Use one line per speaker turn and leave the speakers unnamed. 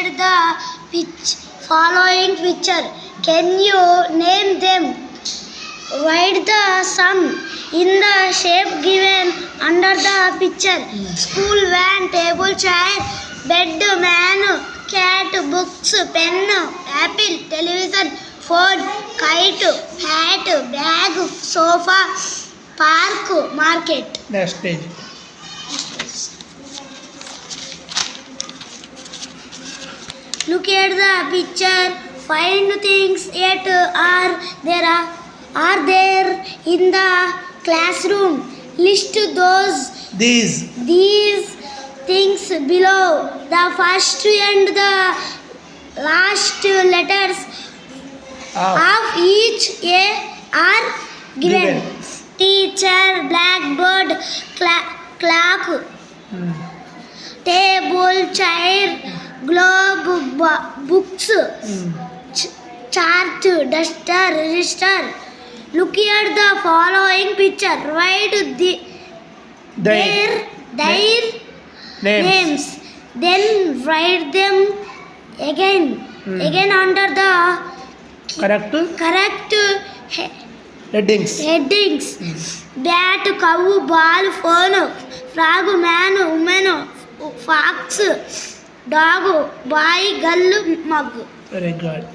at the following picture. Can you name them? Write the sum in the shape given under the picture. School, van, table, chair, bed, man, cat, books, pen, apple, television, phone, kite, hat, bag, sofa, park, market.
Next page.
Look at the picture. Find things that are there in the classroom. List
These.
these things below. The first and the last letters of each A are given. Teacher, blackboard, clock, table, chair, globe, books, chart, duster, register. Look at the following picture. Write their names. Then write them again under the correct
Headings.
Bat, cow, ball, phone, frog, man, woman, fox, dog, boy, girl, mug.
Very good.